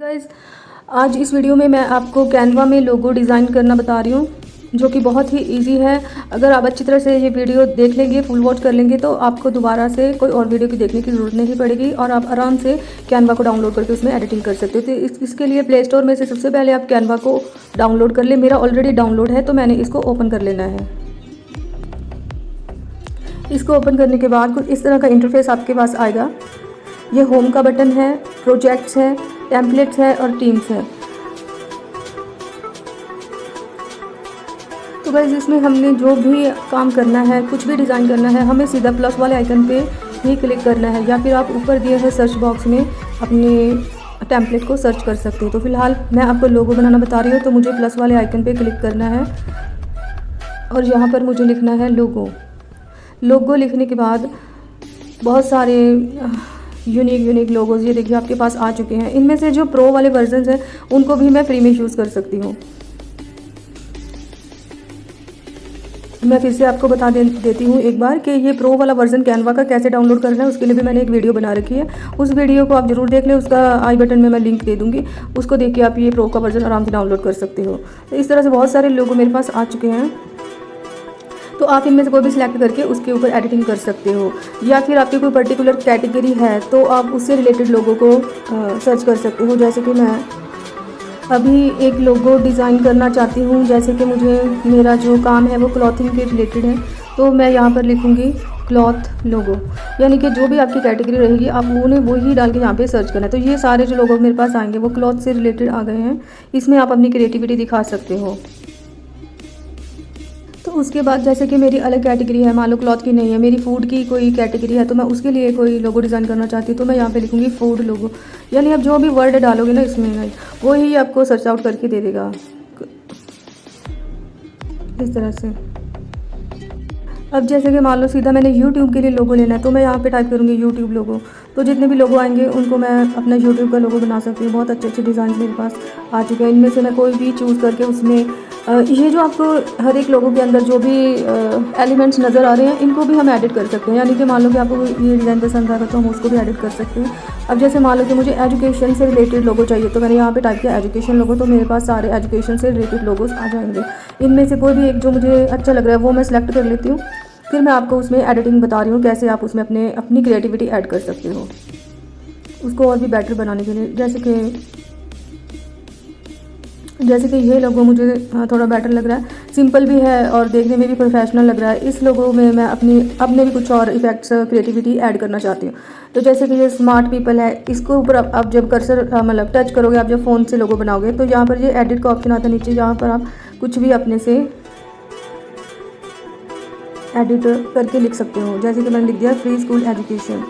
Guys, आज इस video में मैं आपको कैनवा में लोगो डिज़ाइन करना बता रही हूँ, जो कि बहुत ही इजी है। अगर आप अच्छी तरह से ये वीडियो देख लेंगे, फुल वॉच कर लेंगे, तो आपको दोबारा से कोई और वीडियो की देखने की ज़रूरत नहीं पड़ेगी और आप आराम से कैनवा को डाउनलोड करके उसमें एडिटिंग कर सकते हो। तो इसके लिए प्ले स्टोर में से सबसे पहले आप कैनवा को डाउनलोड कर लें। मेरा ऑलरेडी डाउनलोड है, तो मैंने इसको ओपन कर लेना है। इसको ओपन करने के बाद कुछ इस तरह का इंटरफेस आपके पास आएगा। ये होम का बटन है, प्रोजेक्ट्स है, टेम्पलेट्स है और टीम्स है। तो गाइस, इसमें हमने जो भी काम करना है, कुछ भी डिज़ाइन करना है, हमें सीधा प्लस वाले आइकन पे ही क्लिक करना है, या फिर आप ऊपर दिए हुए सर्च बॉक्स में अपने टेम्पलेट को सर्च कर सकते हो। तो फिलहाल मैं आपको लोगो बनाना बता रही हूँ, तो मुझे प्लस वाले आइकन पे क्लिक करना है और यहाँ पर मुझे लिखना है लोगो। लोगो लिखने के बाद बहुत सारे यूनिक लोगोज ये देखिए आपके पास आ चुके हैं। इनमें से जो प्रो वाले वर्जन हैं उनको भी मैं फ्री में यूज़ कर सकती हूँ। मैं फिर से आपको बता देती हूँ एक बार कि ये प्रो वाला वर्जन कैनवा का कैसे डाउनलोड करना है। उसके लिए भी मैंने एक वीडियो बना रखी है, उस वीडियो को आप ज़रूर देख लें। उसका आई बटन में मैं लिंक दे दूँगी, उसको देख के आप ये प्रो का वर्जन आराम से डाउनलोड कर सकते हो। तो इस तरह से बहुत सारे लोगो मेरे पास आ चुके हैं, तो आप इनमें से कोई भी सिलेक्ट करके उसके ऊपर एडिटिंग कर सकते हो, या फिर आपकी कोई पर्टिकुलर कैटेगरी है तो आप उससे रिलेटेड लोगों को सर्च कर सकते हो। जैसे कि मैं अभी एक लोगो डिज़ाइन करना चाहती हूँ, जैसे कि मेरा जो काम है वो क्लॉथिंग के रिलेटेड है, तो मैं यहाँ पर लिखूँगी क्लॉथ लोगो, यानी कि जो भी आपकी कैटेगरी रहेगी आप उन्हें वही डाल के यहाँ पे सर्च करना है। तो ये सारे जो लोगो मेरे पास आएंगे वो क्लॉथ से रिलेटेड आ गए हैं। इसमें आप अपनी क्रिएटिविटी दिखा सकते हो। तो उसके बाद जैसे कि मेरी अलग कैटेगरी है, मान लो क्लॉथ की नहीं है, मेरी फूड की कोई कैटेगरी है, तो मैं उसके लिए कोई लोगो डिज़ाइन करना चाहती हूँ, तो मैं यहाँ पे लिखूँगी फूड लोगो। यानी आप जो भी वर्ड डालोगे ना इसमें, वो ही आपको सर्च आउट करके दे देगा इस तरह से। अब जैसे कि मान लो सीधा मैंने यूट्यूब के लिए लोगो लेना है, तो मैं यहाँ पे टाइप करूँगी यूट्यूब लोगो। तो जितने भी लोगो आएंगे उनको मैं अपना यूट्यूब का लोगो बना सकती हूँ। बहुत अच्छे अच्छे डिज़ाइन मेरे पास आ चुके हैं। इनमें से मैं कोई भी चूज़ करके उसमें ये जो आपको हर एक लोगों के अंदर जो भी एलिमेंट्स नज़र आ रहे हैं, इनको भी हम एडिट कर सकते हैं। यानी कि मान लो कि आपको ये डिज़ाइन पसंद आएगा तो हम उसको भी एडिट कर सकते हैं। अब जैसे मान लो कि मुझे एजुकेशन से रिलेटेड लोगो चाहिए, तो मैंने यहाँ पे टाइप किया एजुकेशन लोगो, तो मेरे पास सारे एजुकेशन से रिलेटेड लोगोस आ जाएंगे। इनमें से कोई भी एक जो मुझे अच्छा लग रहा है वो मैं सिलेक्ट कर लेती हूँ। फिर मैं आपको उसमें एडिटिंग बता रही हूँ कैसे आप उसमें अपनी क्रिएटिविटी ऐड कर सकते हो उसको और भी बेटर बनाने के लिए। जैसे कि ये लोगो मुझे थोड़ा बेटर लग रहा है, सिंपल भी है और देखने में भी प्रोफेशनल लग रहा है। इस लोगो में मैं अपने भी कुछ और इफेक्ट्स क्रिएटिविटी ऐड करना चाहती हूँ। तो जैसे कि ये स्मार्ट पीपल है, इसको ऊपर आप जब कर्सर मतलब टच करोगे, आप जब फ़ोन से लोगो बनाओगे, तो यहाँ पर ये एडिट का ऑप्शन आता है नीचे, जहाँ पर आप कुछ भी अपने से एडिट करके लिख सकते हो। जैसे कि मैंने लिख दिया फ्री स्कूल एजुकेशन।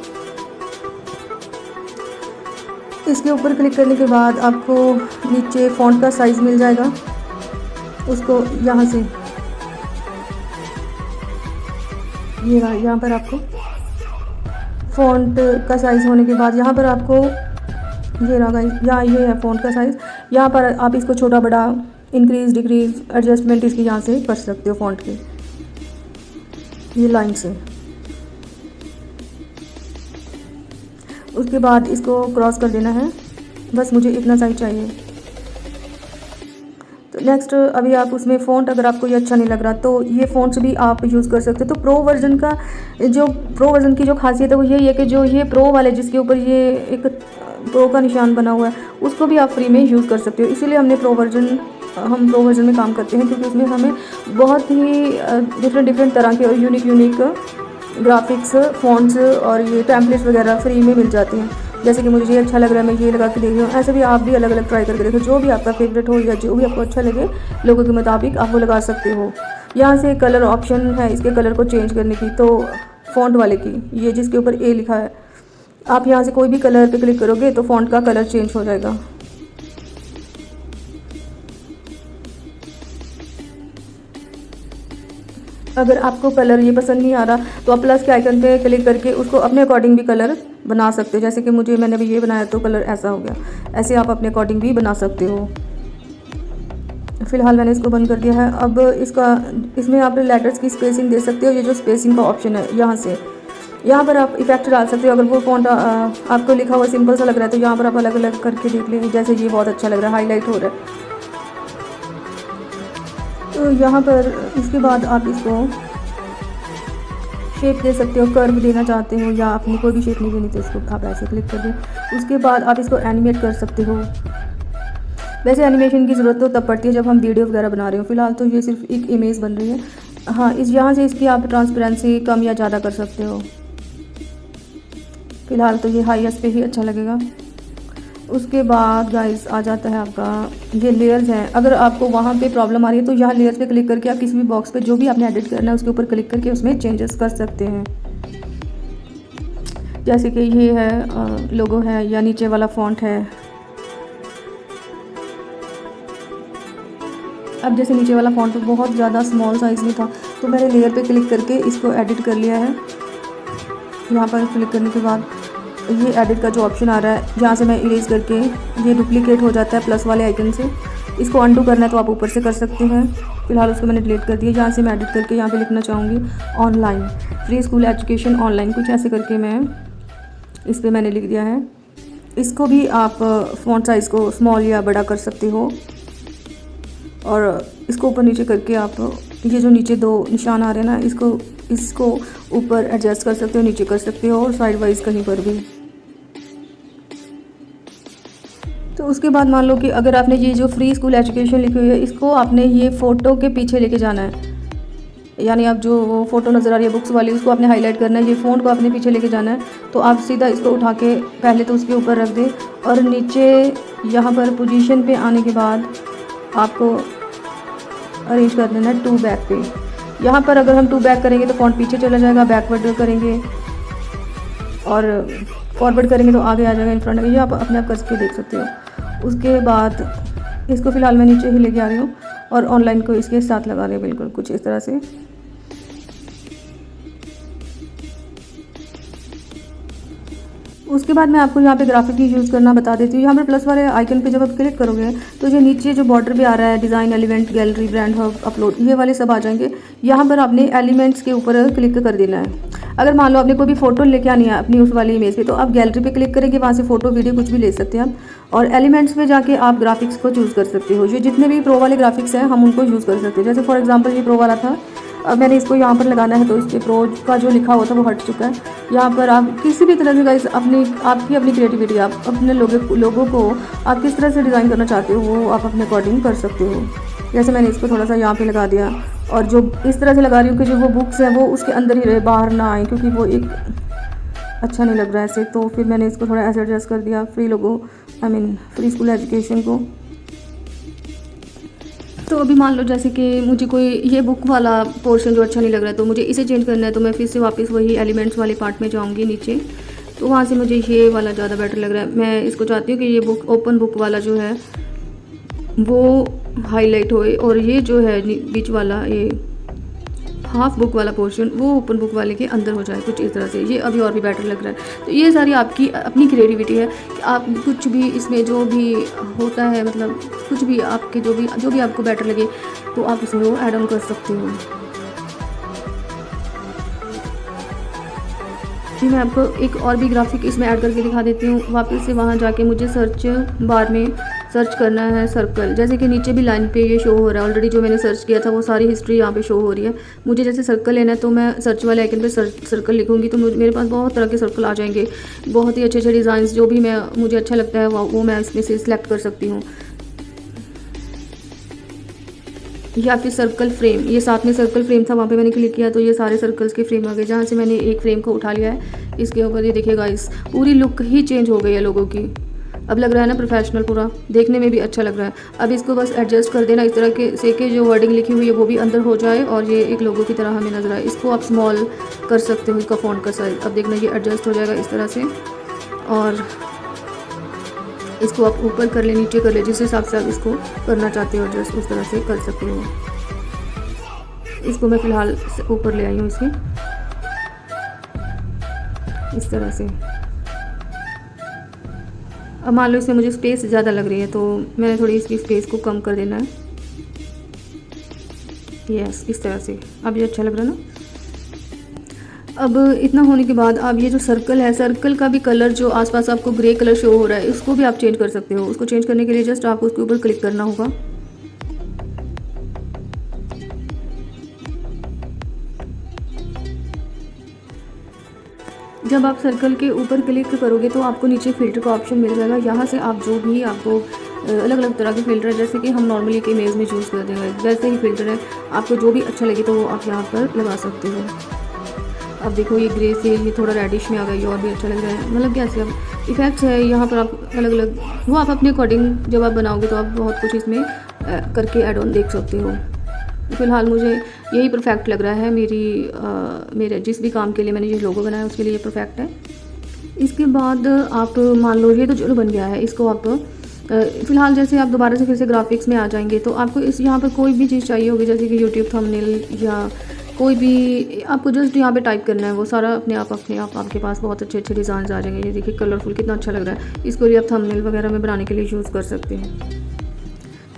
इसके ऊपर क्लिक करने के बाद आपको नीचे फ़ॉन्ट का साइज़ मिल जाएगा। उसको यहाँ से यहाँ पर आपको फ़ॉन्ट का साइज़ होने के बाद यहाँ पर आपको ये रहा यहाँ ये है फ़ॉन्ट का साइज़। यहाँ पर आप इसको छोटा बड़ा इंक्रीज़ डिक्रीज़ एडजस्टमेंट इसकी यहाँ से कर सकते हो फ़ॉन्ट के ये लाइन से। उसके बाद इसको क्रॉस कर देना है, बस मुझे इतना साइज चाहिए। तो नेक्स्ट अभी आप उसमें फ़ॉन्ट अगर आपको ये अच्छा नहीं लग रहा तो ये फ़ॉन्ट्स भी आप यूज़ कर सकते हो। तो प्रो वर्ज़न की जो खासियत है वो यही है कि जो ये प्रो वाले जिसके ऊपर ये एक प्रो का निशान बना हुआ है, उसको भी आप फ्री में यूज़ कर सकते हो। इसीलिए हम प्रो वर्ज़न में काम करते हैं, क्योंकि उसमें हमें बहुत ही डिफरेंट तरह के और यूनिक ग्राफिक्स, फ़ॉन्ट्स और ये टेम्पलेट्स वगैरह फ्री में मिल जाते हैं। जैसे कि मुझे ये अच्छा लग रहा है, मैं ये लगा के देख रही हूँ। ऐसे भी आप भी अलग अलग ट्राई करके देखो, जो भी आपका फेवरेट हो या जो भी आपको अच्छा लगे लोगों के मुताबिक आप वो लगा सकते हो। यहाँ से कलर ऑप्शन है, इसके कलर को चेंज करने की। तो फ़ॉन्ट वाले की ये जिसके ऊपर ए लिखा है, आप यहाँ से कोई भी कलर पे क्लिक करोगे तो फ़ॉन्ट का कलर चेंज हो जाएगा। अगर आपको कलर ये पसंद नहीं आ रहा तो आप प्लस के आइकन पे क्लिक करके उसको अपने अकॉर्डिंग भी कलर बना सकते हो। जैसे कि मैंने अभी ये बनाया तो कलर ऐसा हो गया, ऐसे आप अपने अकॉर्डिंग भी बना सकते हो। फ़िलहाल मैंने इसको बंद कर दिया है। अब इसमें आप लेटर्स की स्पेसिंग दे सकते हो। ये जो स्पेसिंग का ऑप्शन है यहाँ से यहाँ पर आप इफेक्ट डाल सकते हो। अगर वो फ़ॉन्ट आपको लिखा हुआ सिंपल सा लग रहा है तो यहाँ पर आप अलग अलग करके देख लेंगे। जैसे ये बहुत अच्छा लग रहा है, हाईलाइट हो रहा है। तो यहाँ पर इसके बाद आप इसको शेप दे सकते हो, कर्व देना चाहते हो या अपनी कोई भी शेप नहीं देनी तो इसको आप ऐसे क्लिक कर दें। उसके बाद आप इसको एनिमेट कर सकते हो। वैसे एनिमेशन की ज़रूरत तो तब पड़ती है जब हम वीडियो वगैरह बना रहे हो। फिलहाल तो ये सिर्फ एक इमेज बन रही है। हाँ, इस यहाँ से इसकी आप ट्रांसपेरेंसी कम या ज़्यादा कर सकते हो। फ़िलहाल तो ये हाईएस्ट पे ही अच्छा लगेगा। उसके बाद गाइस आ जाता है आपका ये लेयर्स हैं। अगर आपको वहाँ पे प्रॉब्लम आ रही है तो यहाँ लेयर्स पे क्लिक करके आप किसी भी बॉक्स पे जो भी आपने एडिट करना है उसके ऊपर क्लिक करके उसमें चेंजेस कर सकते हैं। जैसे कि ये है लोगो है या नीचे वाला फॉन्ट है। अब जैसे नीचे वाला फॉन्ट तो बहुत ज़्यादा स्मॉल साइज़ में था तो मैंने लेयर पे क्लिक करके इसको एडिट कर लिया है। यहाँ पर क्लिक करने के बाद ये एडिट का जो ऑप्शन आ रहा है यहाँ से मैं इरेज करके ये डुप्लीकेट हो जाता है प्लस वाले आइकन से। इसको अनडू करना है तो आप ऊपर से कर सकते हैं। फिलहाल उसको मैंने डिलीट कर दिया। यहाँ से मैं एडिट करके यहाँ पे लिखना चाहूँगी online free school education online, कुछ ऐसे करके मैं इस पर मैंने लिख दिया है। इसको भी आप फ़ॉन्ट साइज़ को स्मॉल या बड़ा कर सकते हो और इसको ऊपर नीचे करके आप ये जो नीचे दो निशान आ रहे हैं ना इसको ऊपर एडजस्ट कर सकते हो, नीचे कर सकते हो और साइड वाइज कहीं पर भी। तो उसके बाद मान लो कि अगर आपने ये जो फ्री स्कूल एजुकेशन लिखी हुई है इसको आपने ये फ़ोटो के पीछे लेके जाना है, यानी आप जो फ़ोटो नज़र आ रही है बुक्स वाली उसको आपने हाईलाइट करना है, ये फ़ॉन्ट को आपने पीछे लेके जाना है। तो आप सीधा इसको उठा के पहले तो उसके ऊपर रख दें और नीचे यहाँ पर पोजीशन पे आने के बाद आपको अरेंज कर देना है टू बैक पे। यहाँ पर अगर हम टू बैक करेंगे तो फ़ॉन्ट पीछे चला जाएगा, बैकवर्ड करेंगे और फॉरवर्ड करेंगे तो आगे आ जाएगा इन फ्रंट। ये आप अपने आप करके देख सकते हो। उसके बाद इसको फ़िलहाल मैं नीचे ही लेके आ रही हूँ और ऑनलाइन को इसके साथ लगा रही हूँ बिल्कुल कुछ इस तरह से। उसके बाद मैं आपको यहाँ पे ग्राफिक यूज़ करना बता देती हूँ। यहाँ पर प्लस वाले आइकन पे जब आप क्लिक करोगे तो ये नीचे जो बॉर्डर पे आ रहा है design element gallery brand hub upload ये वाले सब आ जाएंगे। यहाँ पर आपने एलिमेंट्स के ऊपर क्लिक कर देना है। अगर मान लो आपने कोई भी फ़ोटो लेके आनी है अपनी उस वाली इमेज पे तो आप गैलरी पे क्लिक करेंगे, वहाँ से फ़ोटो वीडियो कुछ भी ले सकते हैं आप और एलिमेंट्स पे जाके आप ग्राफिक्स को चूज़ कर सकते हो। ये जितने भी प्रो वाले ग्राफिक्स हैं हम उनको यूज़ कर सकते हैं। जैसे फॉर एग्जाम्पल ये प्रो वाला था, अब मैंने इसको यहाँ पर लगाना है तो इसके प्रो का जो लिखा हुआ था वो हट चुका है। यहाँ पर आप किसी भी तरह से गाइस आपकी क्रिएटिविटी, आप अपने लोगों को आप किस तरह से डिज़ाइन करना चाहते हो वो आप अपने अकॉर्डिंग कर सकते हो। जैसे मैंने इसको थोड़ा सा यहाँ पे लगा दिया और जो इस तरह से लगा रही हूँ कि जो वो बुक्स हैं वो उसके अंदर ही रहे, बाहर ना आए, क्योंकि वो एक अच्छा नहीं लग रहा है ऐसे। तो फिर मैंने इसको थोड़ा ऐसे एडजस्ट कर दिया फ्री लोगो फ्री स्कूल एजुकेशन को। तो अभी मान लो जैसे कि मुझे कोई ये बुक वाला पोर्शन जो अच्छा नहीं लग रहा है तो मुझे इसे चेंज करना है तो मैं फिर से वापस वही एलिमेंट्स वाले पार्ट में जाऊंगी नीचे। तो वहाँ से मुझे ये वाला ज़्यादा बेटर लग रहा है। मैं इसको चाहती हूँ कि ये बुक ओपन बुक वाला जो है वो हाईलाइट होए और ये जो है बीच वाला ये हाफ बुक वाला पोर्शन वो ओपन बुक वाले के अंदर हो जाए, कुछ इस तरह से। ये अभी और भी बेटर लग रहा है। तो ये सारी आपकी अपनी क्रिएटिविटी है कि आप कुछ भी इसमें जो भी होता है मतलब कुछ भी आपके जो भी आपको बेटर लगे तो आप इसमें वो ऐड ऑन कर सकते हो। जी मैं आपको एक और भी ग्राफिक इसमें ऐड करके दिखा देती हूँ। वापस से वहाँ जाके मुझे सर्च बार में सर्च करना है सर्कल। जैसे कि नीचे भी लाइन पे ये शो हो रहा है ऑलरेडी, जो मैंने सर्च किया था वो सारी हिस्ट्री यहाँ पे शो हो रही है। मुझे जैसे सर्कल लेना है तो मैं सर्च वाले आइकन पे सर्कल लिखूँगी तो मेरे पास बहुत तरह के सर्कल आ जाएंगे। बहुत ही अच्छे अच्छे डिज़ाइंस जो भी मुझे अच्छा लगता है वो मैं इसमें से सिलेक्ट कर सकती हूँ। या फिर सर्कल फ्रेम, ये साथ में सर्कल फ्रेम था वहाँ पे मैंने क्लिक किया तो ये सारे सर्कल्स के फ्रेम आ गए। जहाँ से मैंने एक फ्रेम को उठा लिया है इसके ऊपर ये देखिएगा इस पूरी लुक ही चेंज हो गई है लोगों की। अब लग रहा है ना प्रोफेशनल, पूरा देखने में भी अच्छा लग रहा है। अब इसको बस एडजस्ट कर देना इस तरह के से कि जो वर्डिंग लिखी हुई है वो भी अंदर हो जाए और ये एक लोगो की तरह हमें नजर आए। इसको आप स्मॉल कर सकते हो इसका फ़ॉन्ट का साइज़। अब देखना ये एडजस्ट हो जाएगा इस तरह से और इसको आप ऊपर कर ले नीचे कर ले, जिस हिसाब से आप इसको करना चाहते हो एडजस्ट उस तरह से कर सकते हो। इसको मैं फ़िलहाल ऊपर ले आई हूँ इसके इस तरह से। अब मान लो इसमें मुझे स्पेस ज़्यादा लग रही है तो मैंने थोड़ी इसकी स्पेस को कम कर देना है। यस इस तरह से अब ये अच्छा लग रहा है ना। अब इतना होने के बाद आप ये जो सर्कल है, सर्कल का भी कलर जो आसपास आपको ग्रे कलर शो हो रहा है, उसको भी आप चेंज कर सकते हो। उसको चेंज करने के लिए जस्ट आपको उसके ऊपर क्लिक करना होगा। जब आप सर्कल के ऊपर क्लिक करोगे तो आपको नीचे फ़िल्टर का ऑप्शन मिल जाएगा। यहाँ से आप जो भी आपको अलग अलग तरह के फ़िल्टर है, जैसे कि हम नॉर्मली एक इमेज में चूज़ कर देंगे, वैसे ही फ़िल्टर है, आपको जो भी अच्छा लगे तो वो आप यहाँ पर लगा सकते हो। अब देखो ये ग्रे से ये थोड़ा रेडिश में आ गया, ये और भी अच्छा लग रहा है। मतलब कैसे अब इफ़ेक्ट्स है यहाँ पर, आप अलग अलग वो आप अपने अकॉर्डिंग जब आप बनाओगे तो आप बहुत कुछ इसमें करके ऐड ऑन देख सकते हो। फ़िलहाल मुझे यही परफेक्ट लग रहा है। मेरे जिस भी काम के लिए मैंने ये लोगो बनाया उसके लिए ये परफेक्ट है। इसके बाद आप मान लो ये तो चलो बन गया है, इसको आप फ़िलहाल जैसे आप दोबारा से फिर से ग्राफिक्स में आ जाएंगे तो आपको इस यहाँ पर कोई भी चीज़ चाहिए होगी, जैसे कि यूट्यूब थंबनेल या कोई भी आपको जस्ट यहाँ पे टाइप करना है, वो सारा अपने आप आपके पास बहुत अच्छे अच्छे डिज़ाइन आ जाएंगे। ये देखिए कलरफुल कितना अच्छा लग रहा है। इसको भी आप थंबनेल वगैरह में बनाने के लिए यूज़ कर सकते हैं।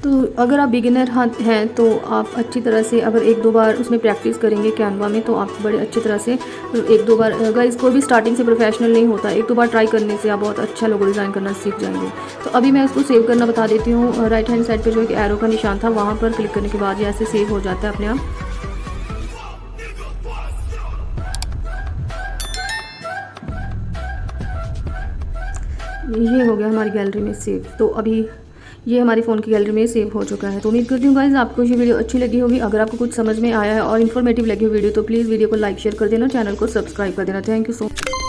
तो अगर आप बिगिनर हैं तो आप अच्छी तरह से अगर एक दो बार उसमें प्रैक्टिस करेंगे कैनवा में तो आप बड़े अच्छी तरह से एक दो बार, अगर इसको भी स्टार्टिंग से प्रोफेशनल नहीं होता, एक दो बार ट्राई करने से आप बहुत अच्छा लोगो डिज़ाइन करना सीख जाएंगे। तो अभी मैं इसको सेव करना बता देती हूँ। राइट हैंड साइड पर जो एक एरो का निशान था वहाँ पर क्लिक करने के बाद ये ऐसे सेव हो जाता है अपने आप। ये हो गया हमारी गैलरी में सेव। तो अभी ये हमारी फ़ोन की गैलरी में सेव हो चुका है। तो उम्मीद करती हूँ गाइस आपको ये वीडियो अच्छी लगी होगी। अगर आपको कुछ समझ में आया है और इन्फॉर्मेटिव लगी हो वीडियो तो प्लीज़ वीडियो को लाइक शेयर कर देना, चैनल को सब्सक्राइब कर देना। Thank you so much.